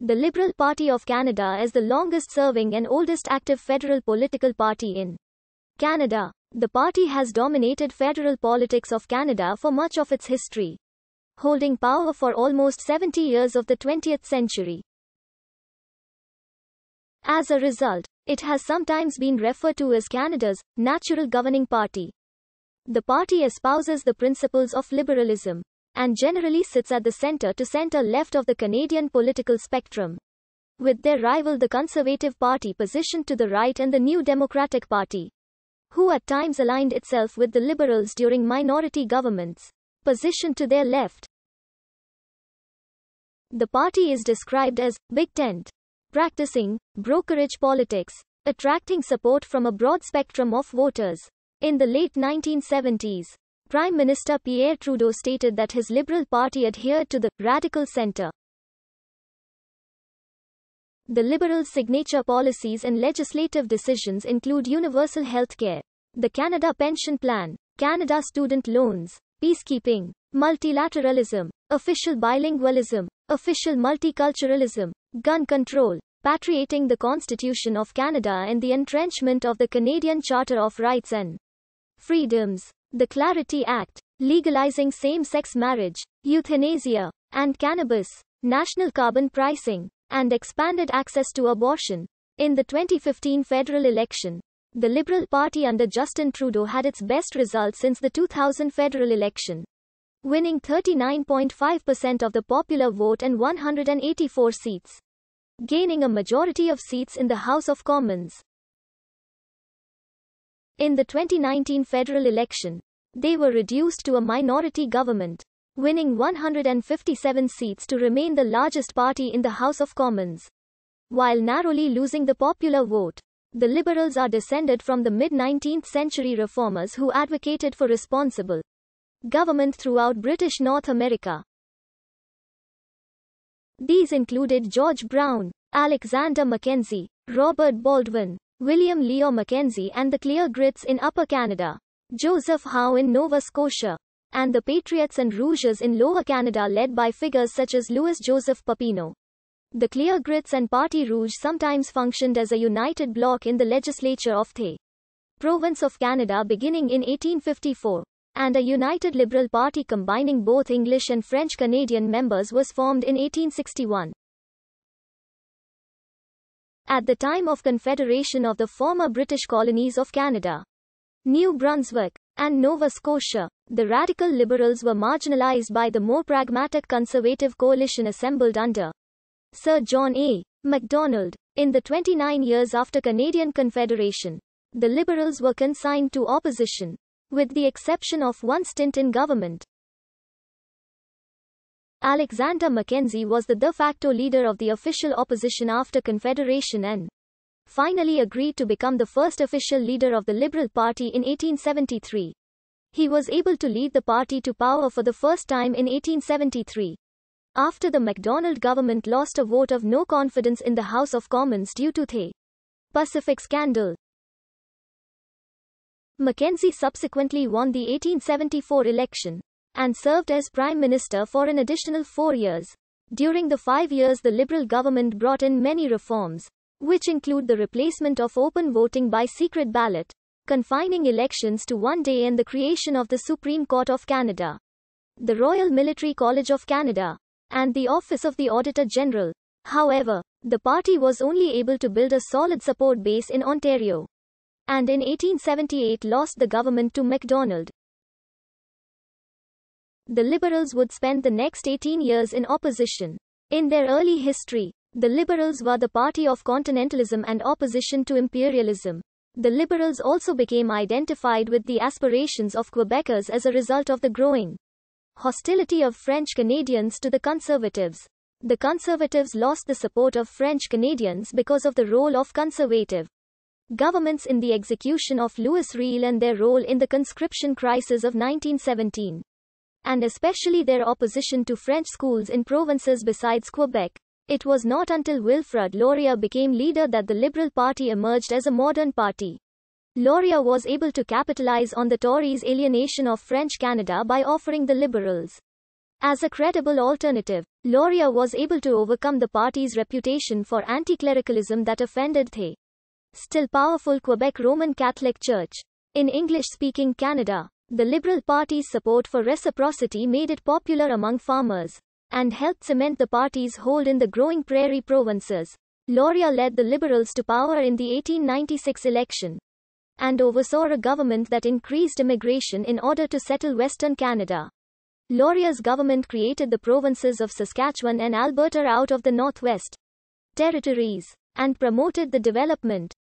The Liberal Party of Canada is the longest-serving and oldest active federal political party in Canada. The party has dominated federal politics of Canada for much of its history, holding power for almost 70 years of the 20th century. As a result, it has sometimes been referred to as Canada's natural governing party. The party espouses the principles of liberalism and generally sits at the center-to-center-left of the Canadian political spectrum, with their rival the Conservative Party positioned to the right and the New Democratic Party, who at times aligned itself with the Liberals during minority governments, positioned to their left. The party is described as Big Tent, practicing brokerage politics, attracting support from a broad spectrum of voters. In the late 1970s, Prime Minister Pierre Trudeau stated that his Liberal Party adhered to the radical centre. The Liberals' signature policies and legislative decisions include universal health care, the Canada Pension Plan, Canada Student Loans, peacekeeping, multilateralism, official bilingualism, official multiculturalism, gun control, patriating the Constitution of Canada and the entrenchment of the Canadian Charter of Rights and Freedoms, the Clarity Act, legalizing same-sex marriage, euthanasia, and cannabis, national carbon pricing, and expanded access to abortion. In the 2015 federal election, the Liberal Party under Justin Trudeau had its best results since the 2000 federal election, winning 39.5% of the popular vote and 184 seats, gaining a majority of seats in the House of Commons. In the 2019 federal election, they were reduced to a minority government, winning 157 seats to remain the largest party in the House of Commons, while narrowly losing the popular vote. The Liberals are descended from the mid-19th century reformers who advocated for responsible government throughout British North America. These included George Brown, Alexander Mackenzie, Robert Baldwin, William Leo Mackenzie and the Clear Grits in Upper Canada, Joseph Howe in Nova Scotia, and the Patriots and Rouges in Lower Canada led by figures such as Louis-Joseph Papineau. The Clear Grits and Parti Rouge sometimes functioned as a united bloc in the legislature of the province of Canada beginning in 1854, and a united Liberal Party combining both English and French Canadian members was formed in 1861. At the time of Confederation of the former British colonies of Canada, New Brunswick, and Nova Scotia, the radical Liberals were marginalized by the more pragmatic Conservative coalition assembled under Sir John A. Macdonald. In the 29 years after Canadian Confederation, the Liberals were consigned to opposition, with the exception of one stint in government. Alexander Mackenzie was the de facto leader of the official opposition after Confederation and finally agreed to become the first official leader of the Liberal Party in 1873. He was able to lead the party to power for the first time in 1873, after the Macdonald government lost a vote of no confidence in the House of Commons due to the Pacific Scandal. Mackenzie subsequently won the 1874 election and served as Prime Minister for an additional 4 years. During the 5 years the Liberal government brought in many reforms, which include the replacement of open voting by secret ballot, confining elections to one day and the creation of the Supreme Court of Canada, the Royal Military College of Canada, and the Office of the Auditor General. However, the party was only able to build a solid support base in Ontario, and in 1878 lost the government to Macdonald. The Liberals would spend the next 18 years in opposition. In their early history, the Liberals were the party of continentalism and opposition to imperialism. The Liberals also became identified with the aspirations of Quebecers as a result of the growing hostility of French Canadians to the Conservatives. The Conservatives lost the support of French Canadians because of the role of conservative governments in the execution of Louis Riel and their role in the conscription crisis of 1917. And especially their opposition to French schools in provinces besides Quebec. It was not until Wilfrid Laurier became leader that the Liberal Party emerged as a modern party. Laurier was able to capitalize on the Tories' alienation of French Canada by offering the Liberals As a credible alternative, Laurier was able to overcome the party's reputation for anti-clericalism that offended the still powerful Quebec Roman Catholic Church. In English-speaking Canada, the Liberal Party's support for reciprocity made it popular among farmers and helped cement the party's hold in the growing prairie provinces. Laurier led the Liberals to power in the 1896 election and oversaw a government that increased immigration in order to settle Western Canada. Laurier's government created the provinces of Saskatchewan and Alberta out of the Northwest Territories and promoted the development